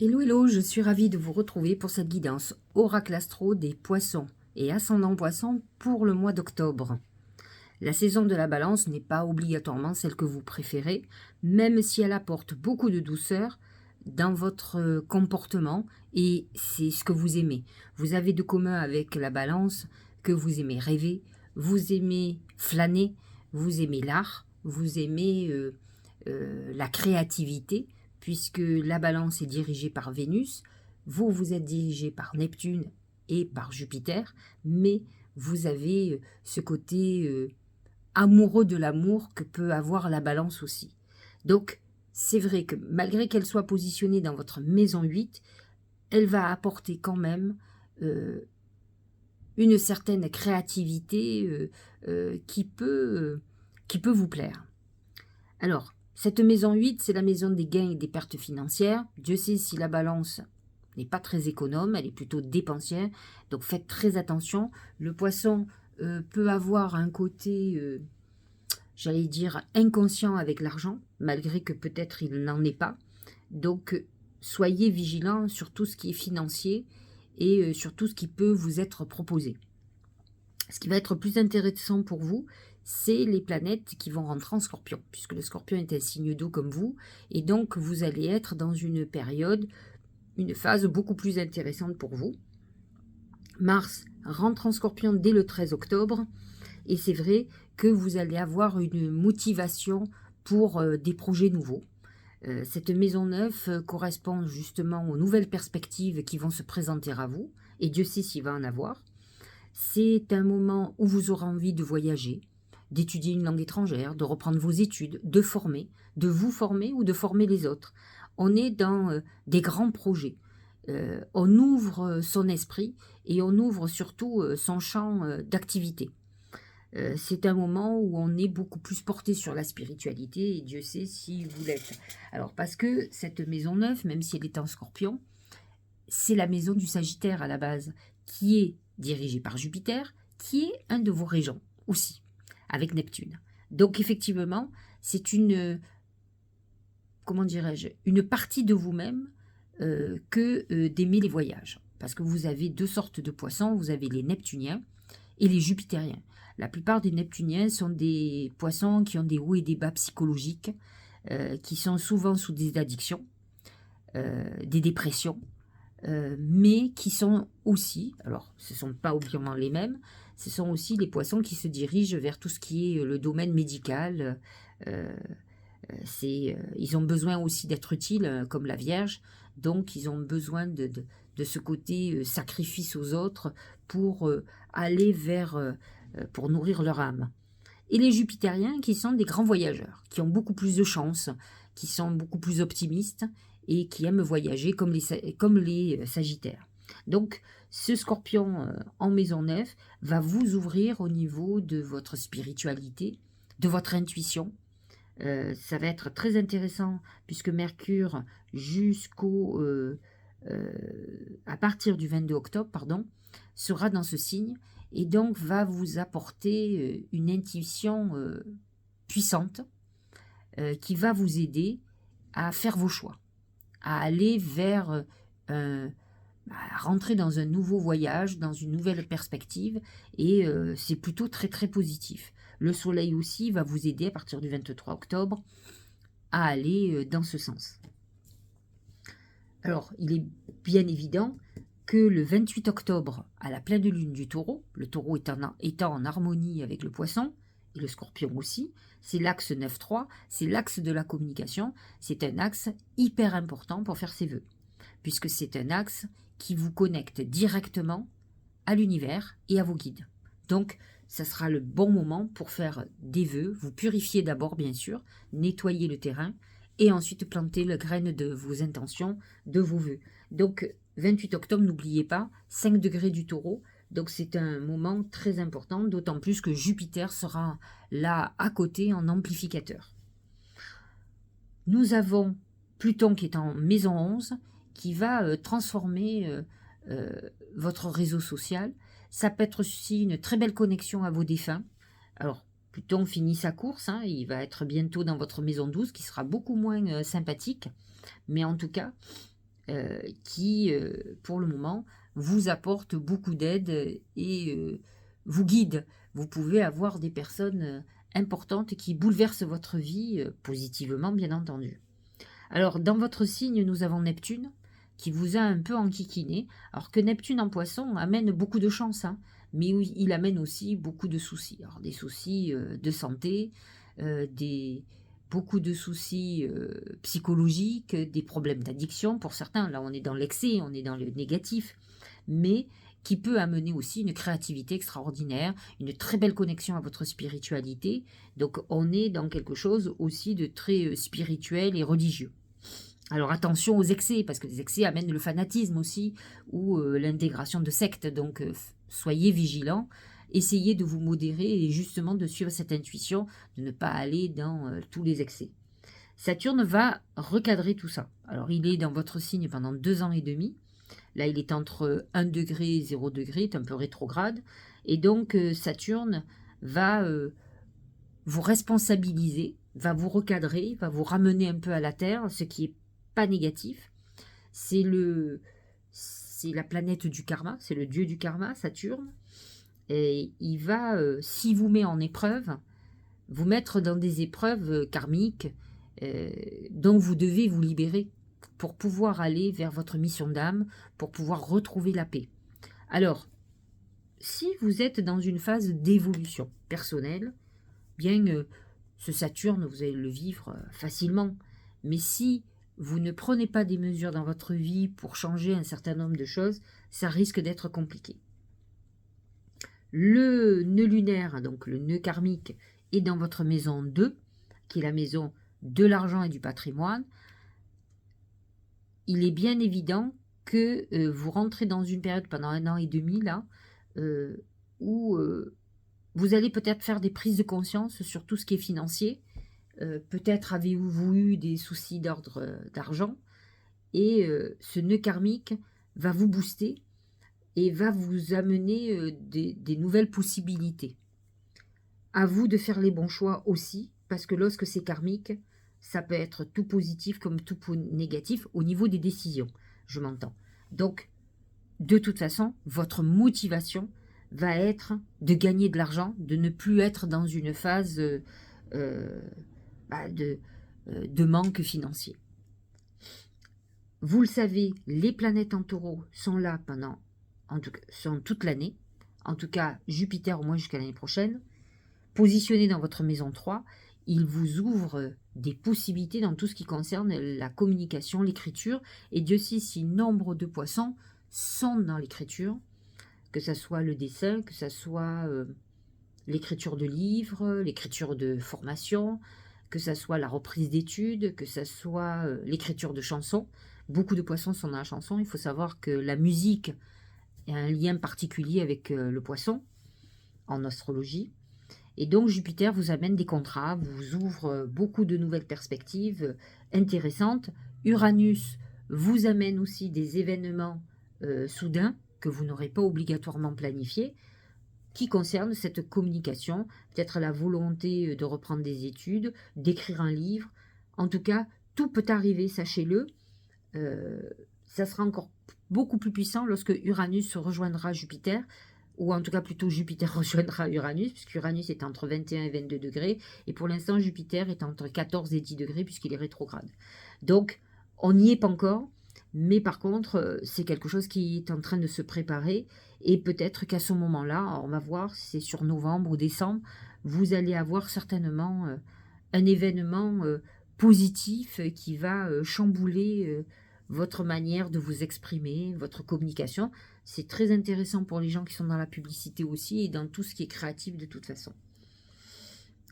Hello, hello, je suis ravie de vous retrouver pour cette guidance Oracle Astro des Poissons et Ascendant Poissons pour le mois d'octobre. La saison de la Balance n'est pas obligatoirement celle que vous préférez, même si elle apporte beaucoup de douceur dans votre comportement et c'est ce que vous aimez. Vous avez de commun avec la Balance que vous aimez rêver, vous aimez flâner, vous aimez l'art, vous aimez la créativité, puisque la Balance est dirigée par Vénus, vous, vous êtes dirigé par Neptune et par Jupiter, mais vous avez ce côté amoureux de l'amour que peut avoir la Balance aussi. Donc, c'est vrai que malgré qu'elle soit positionnée dans votre maison 8, elle va apporter quand même une certaine créativité qui peut vous plaire. Alors, cette maison 8, c'est la maison des gains et des pertes financières. Dieu sait si la Balance n'est pas très économe, elle est plutôt dépensière. Donc faites très attention. Le poisson peut avoir un côté, j'allais dire, inconscient avec l'argent, malgré que peut-être il n'en est pas. Donc soyez vigilants sur tout ce qui est financier et sur tout ce qui peut vous être proposé. Ce qui va être plus intéressant pour vous, c'est les planètes qui vont rentrer en Scorpion, puisque le Scorpion est un signe d'eau comme vous, et donc vous allez être dans une période, une phase beaucoup plus intéressante pour vous. Mars rentre en Scorpion dès le 13 octobre, et c'est vrai que vous allez avoir une motivation pour des projets nouveaux. Cette maison 9 correspond justement aux nouvelles perspectives qui vont se présenter à vous, et Dieu sait s'il va en avoir. C'est un moment où vous aurez envie de voyager, d'étudier une langue étrangère, de reprendre vos études, de former, de vous former ou de former les autres. On est dans des grands projets. On ouvre son esprit et on ouvre surtout son champ d'activité. C'est un moment où on est beaucoup plus porté sur la spiritualité et Dieu sait si vous l'êtes. Alors parce que cette maison 9, même si elle est en Scorpion, c'est la maison du Sagittaire à la base, qui est dirigée par Jupiter, qui est un de vos régents aussi, avec Neptune. Donc effectivement, c'est une, comment dirais-je, une partie de vous-même que d'aimer les voyages. Parce que vous avez deux sortes de poissons, vous avez les Neptuniens et les Jupitériens. La plupart des Neptuniens sont des poissons qui ont des hauts et des bas psychologiques, qui sont souvent sous des addictions, des dépressions, mais qui sont aussi, alors ce ne sont pas obligatoirement les mêmes, ce sont aussi les poissons qui se dirigent vers tout ce qui est le domaine médical. Ils ont besoin aussi d'être utiles, comme la Vierge, donc ils ont besoin de ce côté sacrifice aux autres pour aller vers, pour nourrir leur âme. Et les Jupitériens qui sont des grands voyageurs, qui ont beaucoup plus de chance, qui sont beaucoup plus optimistes et qui aiment voyager comme les Sagittaires. Donc, ce Scorpion en maison 9 va vous ouvrir au niveau de votre spiritualité, de votre intuition. Ça va être très intéressant puisque Mercure, à partir du 22 octobre, pardon, sera dans ce signe et donc va vous apporter une intuition puissante qui va vous aider à faire vos choix, à aller vers, à rentrer dans un nouveau voyage, dans une nouvelle perspective, et c'est plutôt très très positif. Le soleil aussi va vous aider à partir du 23 octobre à aller dans ce sens. Alors, il est bien évident que le 28 octobre, à la pleine lune du taureau, le taureau étant en harmonie avec le poisson, et le scorpion aussi, c'est l'axe 9-3, c'est l'axe de la communication, c'est un axe hyper important pour faire ses vœux, puisque c'est un axe qui vous connecte directement à l'univers et à vos guides. Donc, ça sera le bon moment pour faire des vœux, vous purifier d'abord bien sûr, nettoyer le terrain, et ensuite planter la graine de vos intentions, de vos vœux. Donc, 28 octobre, n'oubliez pas, 5 degrés du taureau, donc c'est un moment très important, d'autant plus que Jupiter sera là à côté en amplificateur. Nous avons Pluton qui est en maison 11, qui va transformer votre réseau social. Ça peut être aussi une très belle connexion à vos défunts. Alors, Pluton finit sa course, hein, il va être bientôt dans votre maison 12, qui sera beaucoup moins sympathique. Mais en tout cas, qui, pour le moment, vous apporte beaucoup d'aide et vous guide. Vous pouvez avoir des personnes importantes qui bouleversent votre vie, positivement bien entendu. Alors, dans votre signe, nous avons Neptune, qui vous a un peu enquiquiné. Alors que Neptune en poisson amène beaucoup de chance, hein, mais oui, il amène aussi beaucoup de soucis. Alors, des soucis de santé, beaucoup de soucis psychologiques, des problèmes d'addiction pour certains. Là, on est dans l'excès, on est dans le négatif, mais qui peut amener aussi une créativité extraordinaire, une très belle connexion à votre spiritualité. Donc, on est dans quelque chose aussi de très spirituel et religieux. Alors attention aux excès, parce que les excès amènent le fanatisme aussi, ou l'intégration de sectes, donc soyez vigilants, essayez de vous modérer et justement de suivre cette intuition, de ne pas aller dans tous les excès. Saturne va recadrer tout ça. Alors il est dans votre signe pendant 2 ans et demi, là il est entre 1 degré et 0 degré, est un peu rétrograde, et donc Saturne va vous responsabiliser, va vous recadrer, va vous ramener un peu à la Terre, ce qui est pas négatif. C'est la planète du karma, c'est le dieu du karma, Saturne. Et il va, s'il vous met en épreuve, vous mettre dans des épreuves karmiques dont vous devez vous libérer pour pouvoir aller vers votre mission d'âme, pour pouvoir retrouver la paix. Alors, si vous êtes dans une phase d'évolution personnelle, bien ce Saturne, vous allez le vivre facilement. Mais si vous ne prenez pas des mesures dans votre vie pour changer un certain nombre de choses, ça risque d'être compliqué. Le nœud lunaire, donc le nœud karmique, est dans votre maison 2, qui est la maison de l'argent et du patrimoine. Il est bien évident que vous rentrez dans une période pendant 1 an et demi, là, où vous allez peut-être faire des prises de conscience sur tout ce qui est financier. Peut-être avez-vous eu des soucis d'ordre d'argent. Et ce nœud karmique va vous booster et va vous amener des nouvelles possibilités. À vous de faire les bons choix aussi, parce que lorsque c'est karmique, ça peut être tout positif comme tout négatif au niveau des décisions, je m'entends. Donc, de toute façon, votre motivation va être de gagner de l'argent, de ne plus être dans une phase de manque financier. Vous le savez, les planètes en taureau sont là sont toute l'année, en tout cas Jupiter au moins jusqu'à l'année prochaine. Positionné dans votre maison 3, il vous ouvre des possibilités dans tout ce qui concerne la communication, l'écriture, et Dieu sait si nombre de poissons sont dans l'écriture, que ce soit le dessin, que ce soit l'écriture de livres, l'écriture de formation, que ce soit la reprise d'études, que ce soit l'écriture de chansons. Beaucoup de poissons sont dans la chanson. Il faut savoir que la musique a un lien particulier avec le poisson en astrologie. Et donc Jupiter vous amène des contrats, vous ouvre beaucoup de nouvelles perspectives intéressantes. Uranus vous amène aussi des événements soudains que vous n'aurez pas obligatoirement planifiés, qui concernent cette communication, peut-être la volonté de reprendre des études, d'écrire un livre. En tout cas, tout peut arriver, sachez-le. Ça sera encore beaucoup plus puissant lorsque Uranus rejoindra Jupiter, ou en tout cas plutôt Jupiter rejoindra Uranus, puisque Uranus est entre 21 et 22 degrés, et pour l'instant Jupiter est entre 14 et 10 degrés, puisqu'il est rétrograde. Donc, on n'y est pas encore, mais par contre, c'est quelque chose qui est en train de se préparer, et peut-être qu'à ce moment-là, on va voir si c'est sur novembre ou décembre, vous allez avoir certainement un événement positif qui va chambouler votre manière de vous exprimer, votre communication. C'est très intéressant pour les gens qui sont dans la publicité aussi et dans tout ce qui est créatif de toute façon.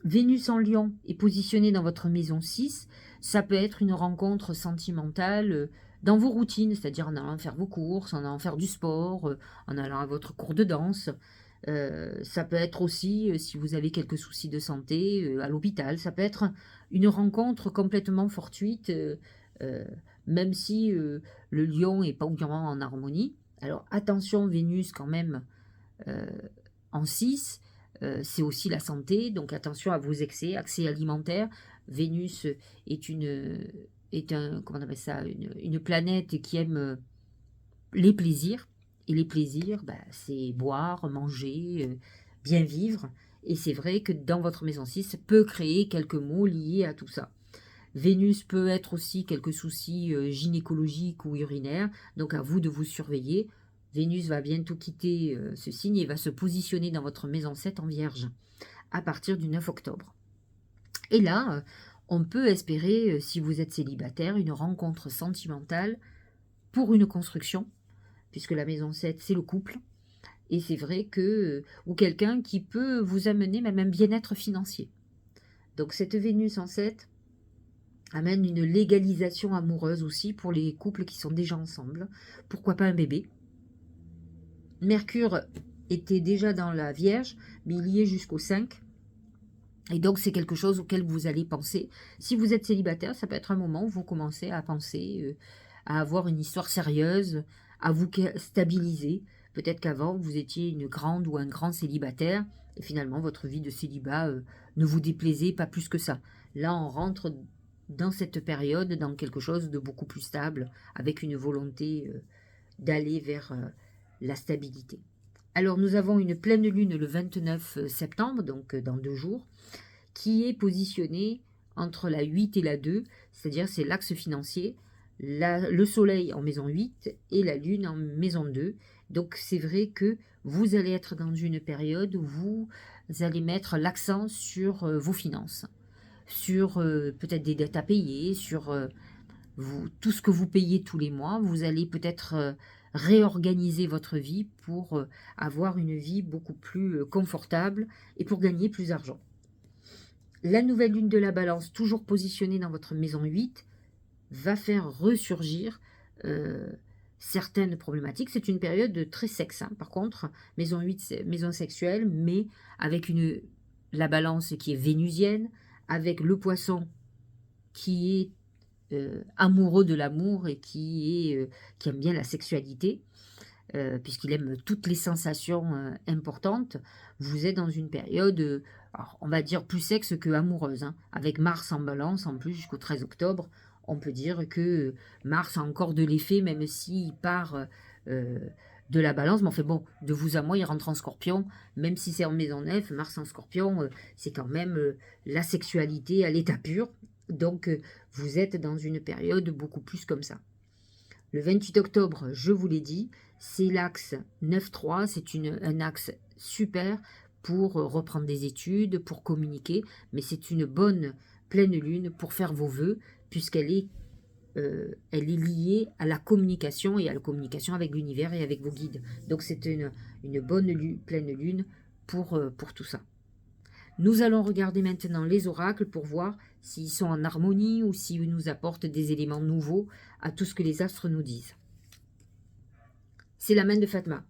Vénus en Lion est positionnée dans votre maison 6. Ça peut être une rencontre sentimentale dans vos routines, c'est-à-dire en allant faire vos courses, en allant faire du sport, en allant à votre cours de danse. Ça peut être aussi, si vous avez quelques soucis de santé, à l'hôpital. Ça peut être une rencontre complètement fortuite, même si le lion n'est pas vraiment en harmonie. Alors attention, Vénus quand même en 6, c'est aussi la santé, donc attention à vos excès alimentaires. Vénus est est un, comment on appelle ça, une planète qui aime les plaisirs. Et les plaisirs, bah, c'est boire, manger, bien vivre. Et c'est vrai que dans votre maison 6 peut créer quelques maux liés à tout ça. Vénus peut être aussi quelques soucis gynécologiques ou urinaires, donc à vous de vous surveiller. Vénus va bientôt quitter ce signe et va se positionner dans votre maison 7 en Vierge à partir du 9 octobre. Et là, on peut espérer, si vous êtes célibataire, une rencontre sentimentale pour une construction, puisque la maison 7, c'est le couple. Et c'est vrai que, ou quelqu'un qui peut vous amener même un bien-être financier. Donc cette Vénus en 7 amène une légalisation amoureuse aussi pour les couples qui sont déjà ensemble. Pourquoi pas un bébé? Mercure était déjà dans la Vierge, mais il y est jusqu'au 5. Et donc, c'est quelque chose auquel vous allez penser. Si vous êtes célibataire, ça peut être un moment où vous commencez à penser à avoir une histoire sérieuse, à vous stabiliser. Peut-être qu'avant, vous étiez une grande ou un grand célibataire, et finalement, votre vie de célibat ne vous déplaisait pas plus que ça. Là, on rentre dans cette période, dans quelque chose de beaucoup plus stable, avec une volonté d'aller vers la stabilité. Alors, nous avons une pleine lune le 29 septembre, donc dans 2 jours, qui est positionnée entre la 8 et la 2, c'est-à-dire c'est l'axe financier, le soleil en maison 8 et la lune en maison 2. Donc c'est vrai que vous allez être dans une période où vous allez mettre l'accent sur vos finances, sur peut-être des dettes à payer, sur tout ce que vous payez tous les mois. Vous allez peut-être réorganiser votre vie pour avoir une vie beaucoup plus confortable et pour gagner plus d'argent. La nouvelle lune de la balance, toujours positionnée dans votre maison 8, va faire ressurgir certaines problématiques. C'est une période très sexe, hein. Par contre, maison 8, c'est maison sexuelle, mais avec la balance qui est vénusienne, avec le poisson qui est amoureux de l'amour et qui aime bien la sexualité, puisqu'il aime toutes les sensations importantes. Vous êtes dans une période, alors, on va dire plus sexe que amoureuse, hein, avec Mars en balance en plus jusqu'au 13 octobre. On peut dire que Mars a encore de l'effet, même s'il part de la balance. Mais enfin bon, de vous à moi, il rentre en scorpion. Même si c'est en maison 9, Mars en scorpion, c'est quand même la sexualité à l'état pur. Donc, vous êtes dans une période beaucoup plus comme ça. Le 28 octobre, je vous l'ai dit, c'est l'axe 9-3. C'est un axe super pour reprendre des études, pour communiquer. Mais c'est une bonne pleine lune pour faire vos vœux, puisqu'elle est liée à la communication et à la communication avec l'univers et avec vos guides. Donc c'est une bonne pleine lune pour tout ça. Nous allons regarder maintenant les oracles pour voir s'ils sont en harmonie ou s'ils nous apportent des éléments nouveaux à tout ce que les astres nous disent. C'est la main de Fatma,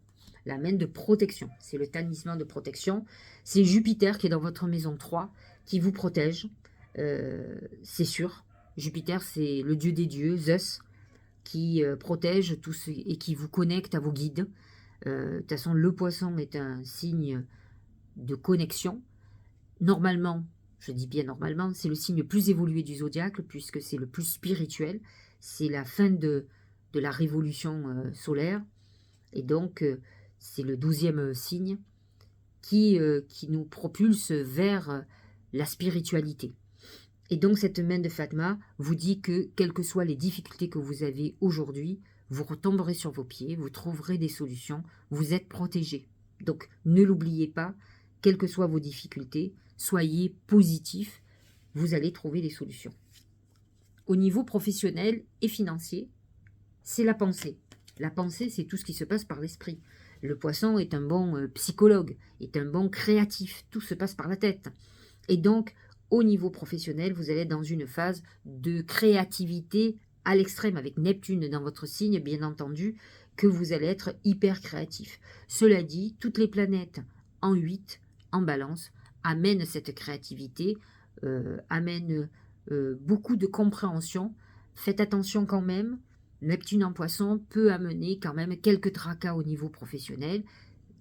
la main de protection. C'est le talisman de protection. C'est Jupiter qui est dans votre maison 3 qui vous protège. C'est sûr. Jupiter, c'est le dieu des dieux, Zeus, qui protège tous et qui vous connecte à vos guides. De toute façon, le poisson est un signe de connexion. Normalement, je dis bien normalement, c'est le signe le plus évolué du zodiaque, puisque c'est le plus spirituel. C'est la fin de la révolution solaire. Et donc, c'est le 12e signe qui nous propulse vers la spiritualité. Et donc, cette main de Fatma vous dit que, quelles que soient les difficultés que vous avez aujourd'hui, vous retomberez sur vos pieds, vous trouverez des solutions, vous êtes protégé. Donc, ne l'oubliez pas, quelles que soient vos difficultés, soyez positif, vous allez trouver des solutions. Au niveau professionnel et financier, c'est la pensée. La pensée, c'est tout ce qui se passe par l'esprit. Le poisson est un bon psychologue, est un bon créatif, tout se passe par la tête. Et donc, au niveau professionnel, vous allez être dans une phase de créativité à l'extrême, avec Neptune dans votre signe, bien entendu, que vous allez être hyper créatif. Cela dit, toutes les planètes en 8, en balance, amènent cette créativité, amènent beaucoup de compréhension. Faites attention quand même, Neptune en poisson peut amener quand même quelques tracas au niveau professionnel,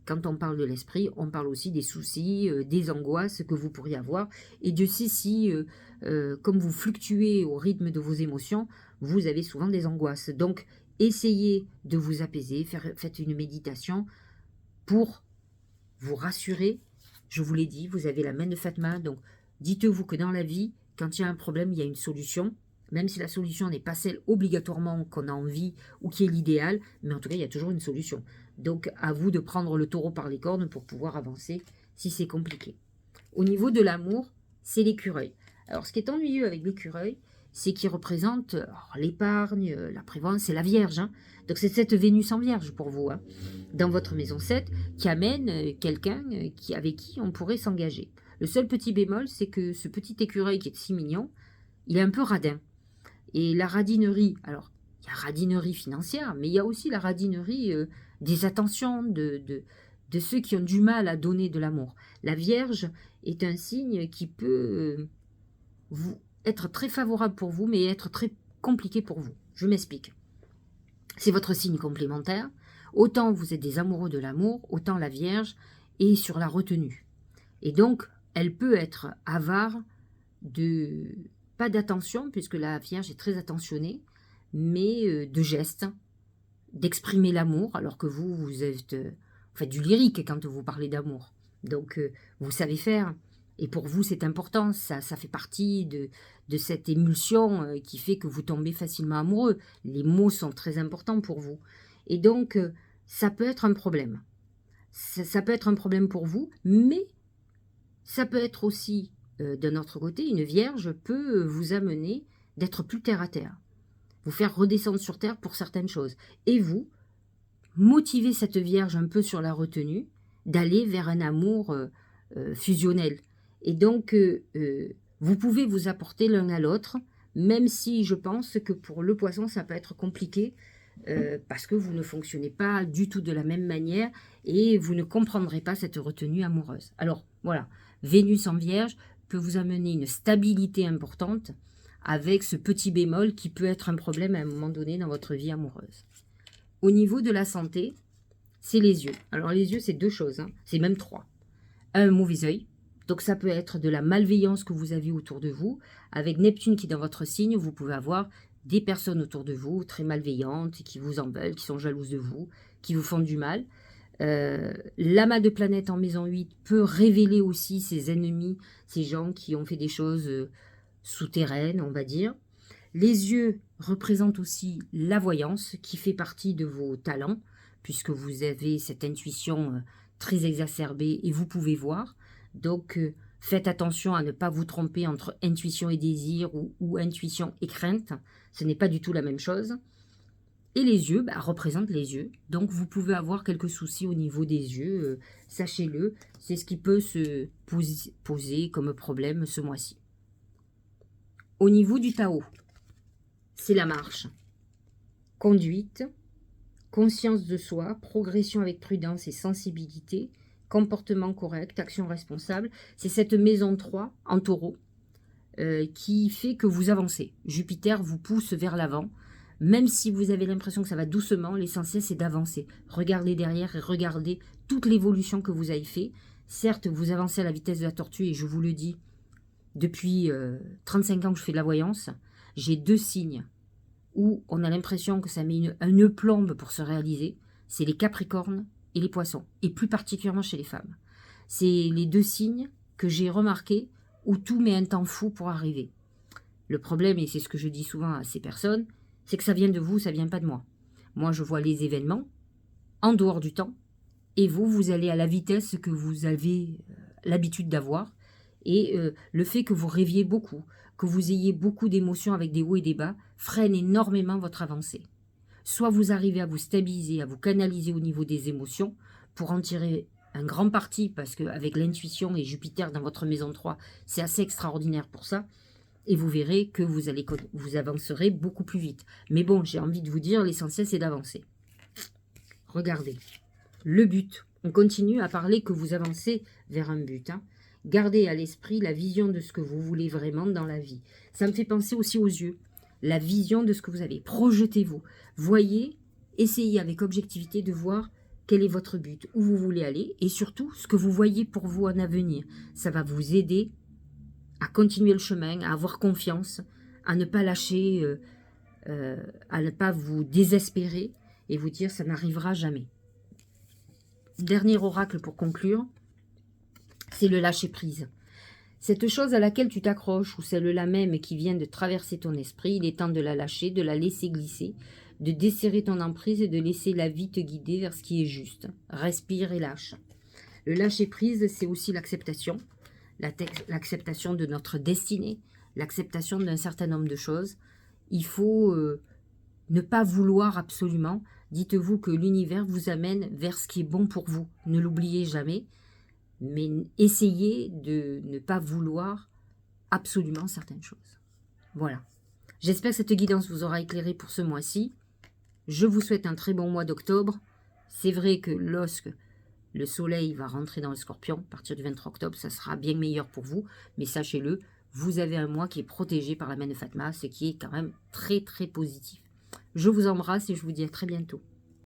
quand on parle de l'esprit, on parle aussi des soucis, des angoisses que vous pourriez avoir. Et Dieu sait si, comme vous fluctuez au rythme de vos émotions, vous avez souvent des angoisses. Donc, essayez de vous apaiser, faites une méditation pour vous rassurer. Je vous l'ai dit, vous avez la main de Fatma, donc dites-vous que dans la vie, quand il y a un problème, il y a une solution, même si la solution n'est pas celle obligatoirement qu'on a envie ou qui est l'idéal, mais en tout cas, il y a toujours une solution. Donc, à vous de prendre le taureau par les cornes pour pouvoir avancer si c'est compliqué. Au niveau de l'amour, c'est l'écureuil. Alors, ce qui est ennuyeux avec l'écureuil, c'est qu'il représente l'épargne, la prévoyance, c'est la Vierge. Hein. Donc, c'est cette Vénus en Vierge pour vous, hein, dans votre maison 7, qui amène quelqu'un avec qui on pourrait s'engager. Le seul petit bémol, c'est que ce petit écureuil qui est si mignon, il est un peu radin. Et la radinerie, alors, il y a radinerie financière, mais il y a aussi la radinerie des attentions de ceux qui ont du mal à donner de l'amour. La Vierge est un signe qui peut être très favorable pour vous, mais être très compliqué pour vous. Je m'explique. C'est votre signe complémentaire. Autant vous êtes des amoureux de l'amour, autant la Vierge est sur la retenue. Et donc, elle peut être avare pas d'attention, puisque la Vierge est très attentionnée, mais de gestes, d'exprimer l'amour, alors que vous faites du lyrique quand vous parlez d'amour. Donc, vous savez faire. Et pour vous, c'est important. Ça fait partie de cette émulsion qui fait que vous tombez facilement amoureux. Les mots sont très importants pour vous. Et donc, ça peut être un problème. Ça peut être un problème pour vous, mais ça peut être aussi, d'un autre côté, une Vierge peut vous amener d'être plus terre à terre. Vous faire redescendre sur terre pour certaines choses. Et vous, motiver cette Vierge un peu sur la retenue, d'aller vers un amour fusionnel. Et donc, vous pouvez vous apporter l'un à l'autre, même si je pense que pour le poisson, ça peut être compliqué, parce que vous ne fonctionnez pas du tout de la même manière et vous ne comprendrez pas cette retenue amoureuse. Alors, voilà, Vénus en Vierge peut vous amener une stabilité importante avec ce petit bémol qui peut être un problème à un moment donné dans votre vie amoureuse. Au niveau de la santé, c'est les yeux. Alors, les yeux, c'est deux choses, hein. C'est même trois. Un mauvais œil. Donc, ça peut être de la malveillance que vous avez autour de vous. Avec Neptune qui est dans votre signe, vous pouvez avoir des personnes autour de vous très malveillantes, qui vous en veulent, qui sont jalouses de vous, qui vous font du mal. L'amas de planètes en maison 8 peut révéler aussi ces ennemis, ces gens qui ont fait des choses souterraines, on va dire. Les yeux représentent aussi la voyance, qui fait partie de vos talents, puisque vous avez cette intuition très exacerbée et vous pouvez voir. Donc, faites attention à ne pas vous tromper entre intuition et désir ou intuition et crainte. Ce n'est pas du tout la même chose. Et les yeux représentent les yeux. Donc, vous pouvez avoir quelques soucis au niveau des yeux. Sachez-le, c'est ce qui peut se poser comme problème ce mois-ci. Au niveau du Tao, c'est la marche. Conduite, conscience de soi, progression avec prudence et sensibilité, comportement correct, action responsable. C'est cette maison 3 en taureau qui fait que vous avancez. Jupiter vous pousse vers l'avant. Même si vous avez l'impression que ça va doucement, l'essentiel c'est d'avancer. Regardez derrière et regardez toute l'évolution que vous avez fait. Certes, vous avancez à la vitesse de la tortue et je vous le dis, depuis 35 ans que je fais de la voyance, j'ai deux signes où on a l'impression que ça met une plombe pour se réaliser. C'est les Capricornes et les Poissons, et plus particulièrement chez les femmes. C'est les deux signes que j'ai remarqués où tout met un temps fou pour arriver. Le problème, et c'est ce que je dis souvent à ces personnes, c'est que ça vient de vous, ça vient pas de moi. Moi, je vois les événements en dehors du temps, et vous allez à la vitesse que vous avez l'habitude d'avoir, et le fait que vous rêviez beaucoup, que vous ayez beaucoup d'émotions avec des hauts et des bas, freine énormément votre avancée. Soit vous arrivez à vous stabiliser, à vous canaliser au niveau des émotions pour en tirer un grand parti, parce qu'avec l'intuition et Jupiter dans votre maison 3, c'est assez extraordinaire pour ça, et vous verrez que vous avancerez beaucoup plus vite. Mais bon, j'ai envie de vous dire, l'essentiel c'est d'avancer. Regardez, le but, on continue à parler que vous avancez vers un but, hein. Gardez à l'esprit la vision de ce que vous voulez vraiment dans la vie. Ça me fait penser aussi aux yeux. La vision de ce que vous avez. Projetez-vous. Voyez, essayez avec objectivité de voir quel est votre but, où vous voulez aller, et surtout, ce que vous voyez pour vous en avenir. Ça va vous aider à continuer le chemin, à avoir confiance, à ne pas lâcher, à ne pas vous désespérer, et vous dire, ça n'arrivera jamais. Dernier oracle pour conclure, c'est le lâcher-prise. Cette chose à laquelle tu t'accroches, ou celle-là même qui vient de traverser ton esprit, il est temps de la lâcher, de la laisser glisser, de desserrer ton emprise et de laisser la vie te guider vers ce qui est juste. Respire et lâche. Le lâcher-prise, c'est aussi l'acceptation. L'acceptation de notre destinée, l'acceptation d'un certain nombre de choses. Il faut ne pas vouloir absolument. Dites-vous que l'univers vous amène vers ce qui est bon pour vous. Ne l'oubliez jamais. Mais essayez de ne pas vouloir absolument certaines choses. Voilà. J'espère que cette guidance vous aura éclairé pour ce mois-ci. Je vous souhaite un très bon mois d'octobre. C'est vrai que lorsque le soleil va rentrer dans le scorpion, à partir du 23 octobre, ça sera bien meilleur pour vous. Mais sachez-le, vous avez un mois qui est protégé par la main de Fatma, ce qui est quand même très très positif. Je vous embrasse et je vous dis à très bientôt.